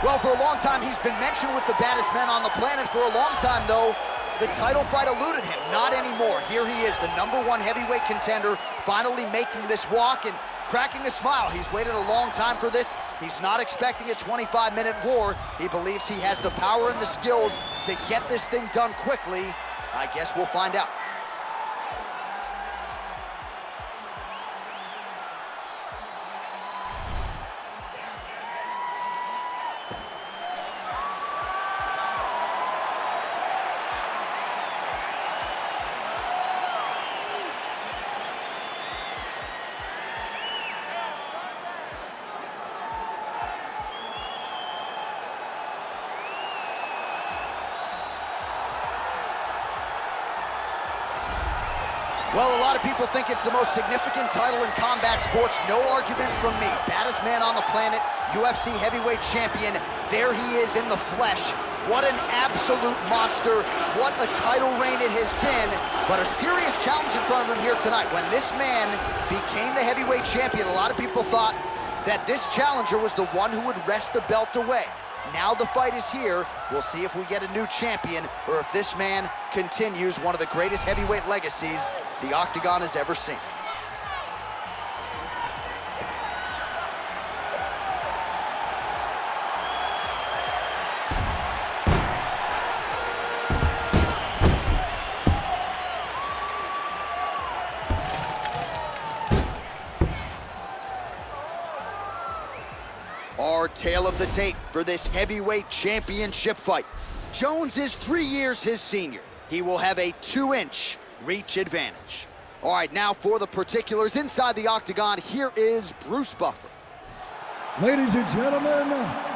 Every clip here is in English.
Well, for a long time, he's been mentioned with the baddest men on the planet. For a long time, though, the title fight eluded him. Not anymore. Here he is, the #1 heavyweight contender, finally making this walk and cracking a smile. He's waited a long time for this. He's not expecting a 25-minute war. He believes he has the power and the skills to get this thing done quickly. I guess we'll find out. Well, a lot of people think it's the most significant title in combat sports. No argument from me. Baddest man on the planet, UFC heavyweight champion. There he is in the flesh. What an absolute monster. What a title reign it has been. But a serious challenge in front of him here tonight. When this man became the heavyweight champion, a lot of people thought that this challenger was the one who would wrest the belt away. Now the fight is here. We'll see if we get a new champion or if this man continues one of the greatest heavyweight legacies the Octagon has ever seen. Our tale of the tape for this heavyweight championship fight. Jones is 3 years his senior. He will have a 2-inch reach advantage. All right, now for the particulars inside the Octagon, here is Bruce Buffer. Ladies and gentlemen,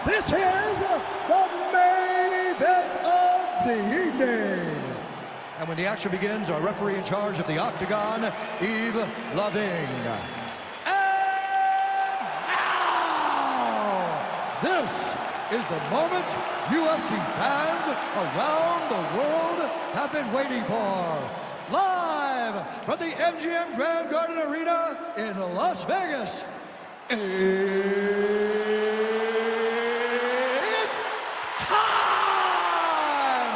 this is the main event of the evening. And when the action begins, our referee in charge of the Octagon, Yves Loving. This is the moment UFC fans around the world have been waiting for. Live from the MGM Grand Garden Arena in Las Vegas, it's time!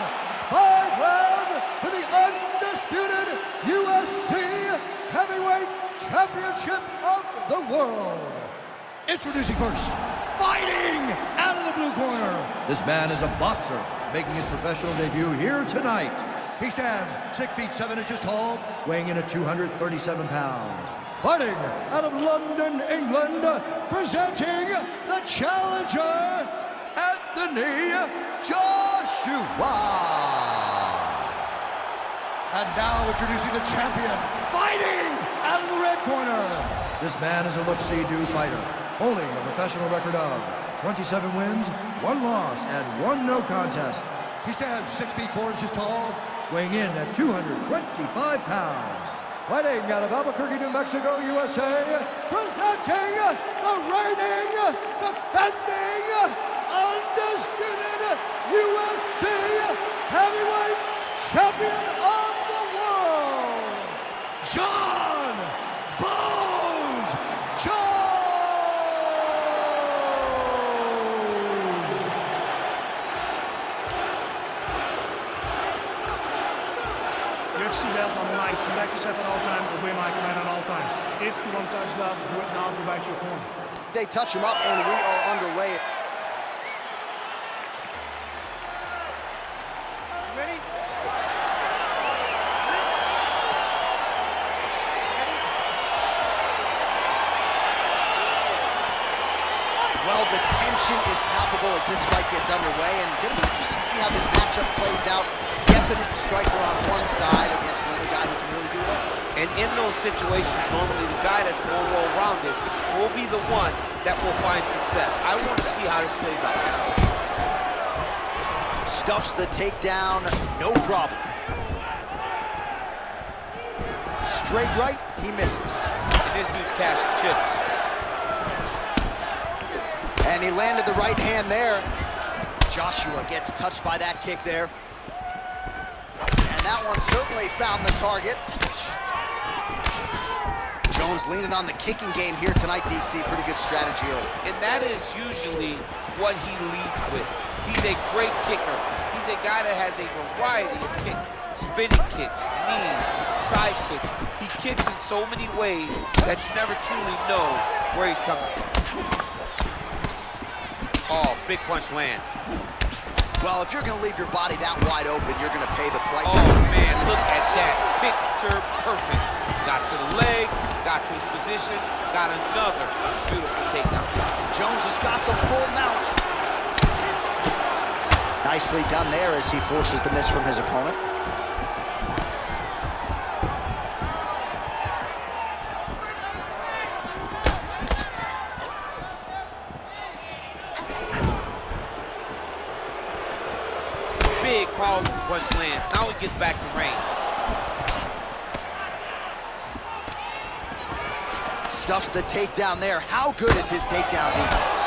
5 rounds for the undisputed UFC Heavyweight Championship of the world. Introducing first, fighting out of the blue corner. This man is a boxer, making his professional debut here tonight. He stands 6 feet 7 inches tall, weighing in at 237 pounds. Fighting out of London, England, presenting the challenger, Anthony Joshua. And now introducing the champion, fighting out of the red corner. This man is a look-see-do fighter, holding a professional record of 27 wins, 1 loss, and 1 no contest. He stands 6 feet 4 inches tall, weighing in at 225 pounds. Fighting out of Albuquerque, New Mexico, USA, presenting the reigning, defending, undisputed UFC heavyweight champion of the world, John Bones Jones! UFC belt on the line, protect yourself at all times, obey my command at all times. If you want to touch love, do it now, go back to your corner. They touch him up and we are underway. Ready? Well, the tension is palpable as this fight gets underway, and it's going to be interesting to see how this matchup plays out. Definite striker on one side against another guy who can really do it all. And in those situations, normally the guy that's more well-rounded will be the one that will find success. I want to see how this plays out. Stuffs the takedown, no problem. Straight right, he misses. And this dude's cashing chips. And he landed the right hand there. Joshua gets touched by that kick there. And that one certainly found the target. Jones leaning on the kicking game here tonight, DC. Pretty good strategy early. And that is usually what he leads with. He's a great kicker. He's a guy that has a variety of kicks. Spinning kicks, knees, side kicks. He kicks in so many ways that you never truly know where he's coming from. Oh, big punch lands. Well, if you're going to leave your body that wide open, you're going to pay the price. Oh, man, look at that. Picture perfect. Got to the leg, got to his position, got another beautiful takedown. Jones has got the full mount. Nicely done there as he forces the miss from his opponent. Big, powerful punch lands. Now he gets back to range. Stuffs the takedown there. How good is his takedown defense?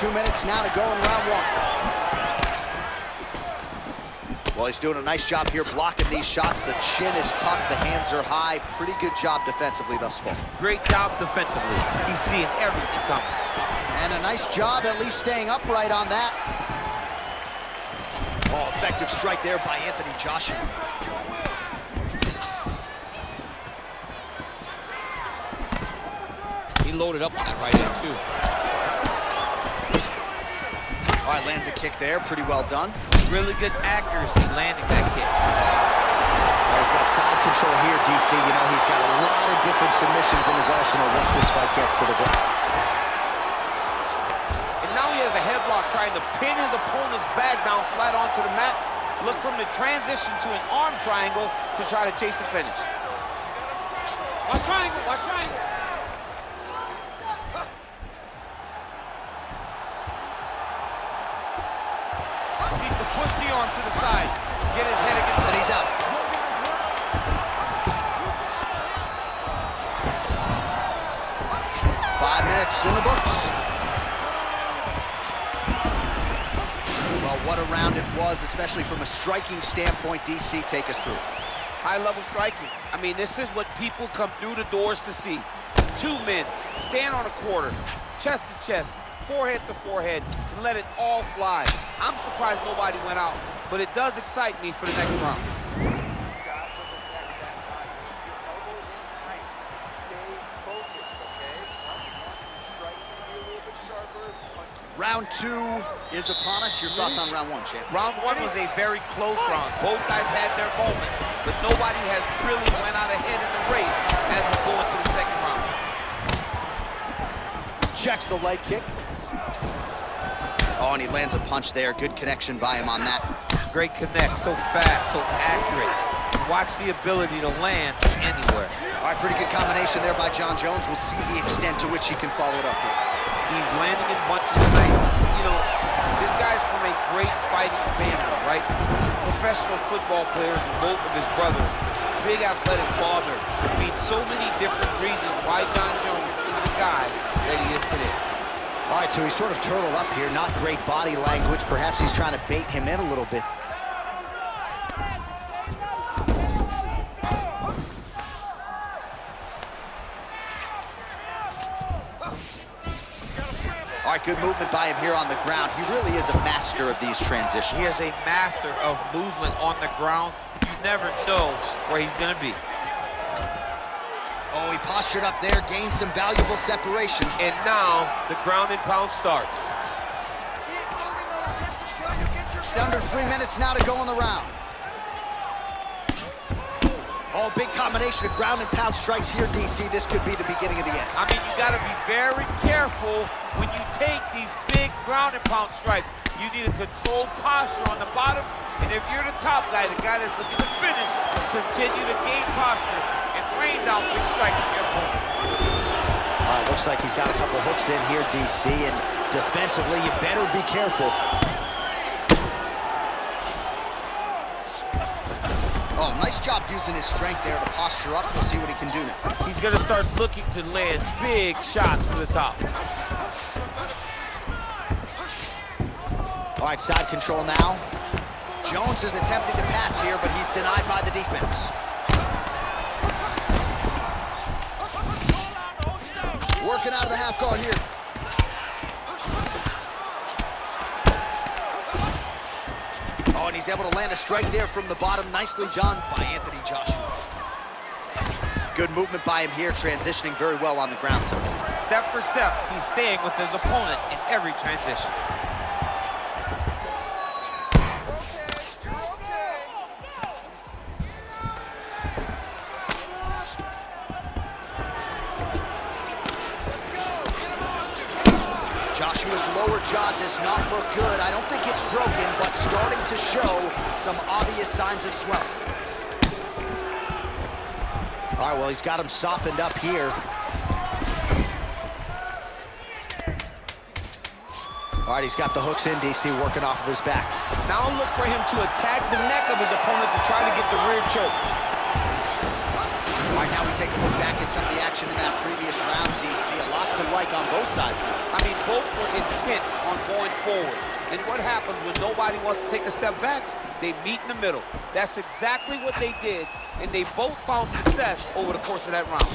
2 minutes now to go in round one. Well, he's doing a nice job here blocking these shots. The chin is tucked, the hands are high. Pretty good job defensively thus far. Great job defensively. He's seeing everything coming. And a nice job at least staying upright on that. Oh, effective strike there by Anthony Joshua. He loaded up on that right hand, too. All right, lands a kick there. Pretty well done. Really good accuracy landing that kick. Well, he's got side control here, DC. You know, he's got a lot of different submissions in his arsenal once this fight gets to the ground. And now he has a headlock trying to pin his opponent's back down flat onto the mat. Look from the transition to an arm triangle to try to chase the finish. Watch triangle, watch triangle. Needs to push the arm to the side. Get his head against the... And he's out. Five minutes in the books. Well, what a round it was, especially from a striking standpoint. DC, take us through. High-level striking. I mean, this is what people come through the doors to see. Two men stand on a quarter, chest to chest, forehead to forehead, and let it all fly. I'm surprised nobody went out, but it does excite me for the next round. Round two is upon us. Your thoughts on round one, champ? Round one was a very close round. Both guys had their moments, but nobody has really went out ahead in the race as we go into the second round. Checks the leg kick. Oh, and he lands a punch there. Good connection by him on that. Great connect, so fast, so accurate. Watch the ability to land anywhere. All right, pretty good combination there by Jon Jones. We'll see the extent to which he can follow it up with. He's landing in bunches tonight. You know, this guy's from a great fighting family, right? Professional football players and both of his brothers. Big athletic father. Means so many different reasons why Jon Jones is the guy that he is today. All right, so he's sort of turtled up here. Not great body language. Perhaps he's trying to bait him in a little bit. All right, good movement by him here on the ground. He really is a master of these transitions. He is a master of movement on the ground. You never know where he's going to be. Oh, he postured up there, gained some valuable separation. And now the ground and pound starts. Under 3 minutes now to go in the round. Oh, big combination of ground and pound strikes here, DC. This could be the beginning of the end. I mean, you got to be very careful when you take these big ground and pound strikes. You need a controlled posture on the bottom, and if you're the top guy, the guy that's looking to finish, continue to gain posture and rain down big strikes on your opponent. Looks like he's got a couple hooks in here, DC, and defensively, you better be careful. Oh, nice job using his strength there to posture up. We'll see what he can do now. He's going to start looking to land big shots from the top. All right, side control now. Jones is attempting to pass here, but he's denied by the defense. Working out of the half guard here. he's able to land a strike there from the bottom. Nicely done by Anthony Joshua. Good movement by him here, transitioning very well on the ground. Step for step, he's staying with his opponent in every transition. Joshua's lower jaw does not look good. I don't think it's broken, but starting to show some obvious signs of swelling. All right, well, he's got him softened up here. All right, he's got the hooks in, DC, working off of his back. Now look for him to attack the neck of his opponent to try to get the rear choke. All right, now we take a look back at some of the action in that previous round, DC. A lot to like on both sides. I mean, both were intent on going forward. And what happens when nobody wants to take a step back? They meet in the middle. That's exactly what they did, and they both found success over the course of that round.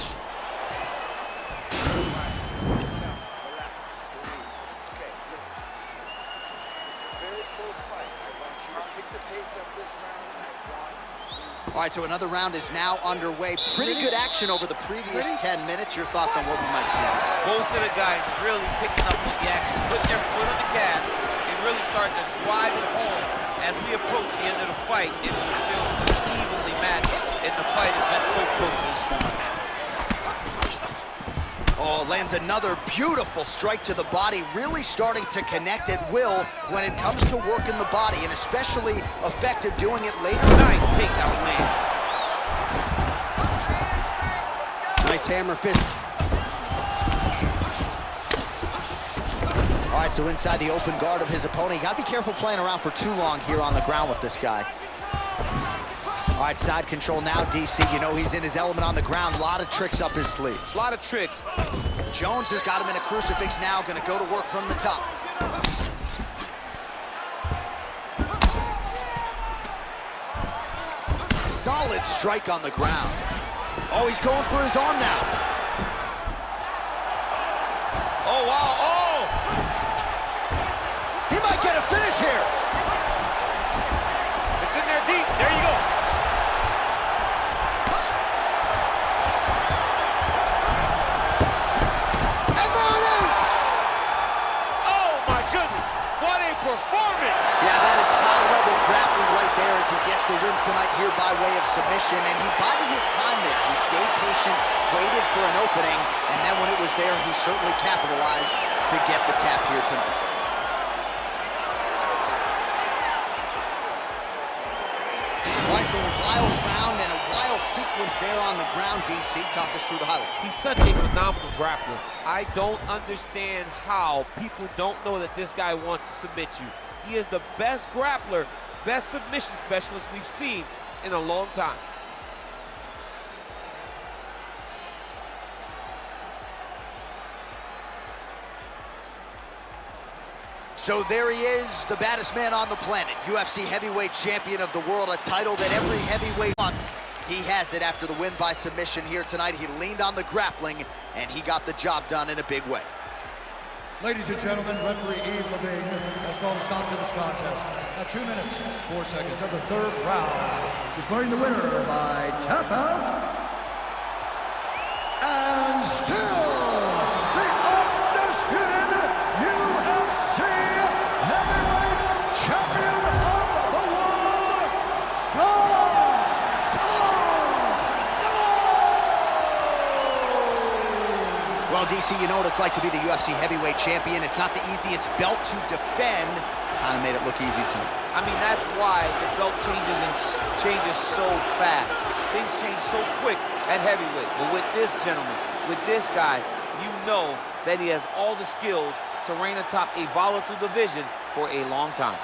All right, so another round is now underway. Pretty good action over the previous 10 minutes. Your thoughts on what we might see? Both of the guys really picking up on the action, putting their foot on the gas, and really starting to drive it home. As we approach the end of the fight, it will still evenly matched, and the fight has been so close to this point. Oh, lands another beautiful strike to the body, really starting to connect at will when it comes to working the body, and especially effective doing it later. Nice takedown land. Nice hammer fist. All right, so inside the open guard of his opponent. You gotta be careful playing around for too long here on the ground with this guy. All right, side control now, DC. You know he's in his element on the ground. A lot of tricks up his sleeve. A lot of tricks. Jones has got him in a crucifix now, gonna go to work from the top. Solid strike on the ground. Oh, he's going for his arm now. Oh, wow, oh! He might get a finish here. It's in there deep, there you go. Performance. Yeah, that is high-level grappling right there as he gets the win tonight here by way of submission, and he bided his time there. He stayed patient, waited for an opening, and then when it was there, he certainly capitalized to get the tap here tonight. All right, so a wild round and a wild sequence there on the ground. DC, talk us through the highlight. He's such a phenomenal grappler. I don't understand how people don't know that this guy wants to submit you. He is the best grappler, best submission specialist we've seen in a long time. So there he is, the baddest man on the planet, UFC heavyweight champion of the world, a title that every heavyweight wants. He has it after the win by submission here tonight. He leaned on the grappling, and he got the job done in a big way. Ladies and gentlemen, referee Yves Levine has called a stop to this contest at 2 minutes, 4 seconds of the third round, declaring the winner by tap out, and still the undisputed UFC heavyweight champion of the world, Well, DC, you know what it's like to be the UFC heavyweight champion. It's not the easiest belt to defend. Kind of made it look easy tonight. I mean, that's why the belt changes so fast. Things change so quick at heavyweight. But with this gentleman, with this guy, you know that he has all the skills to reign atop a volatile division for a long time.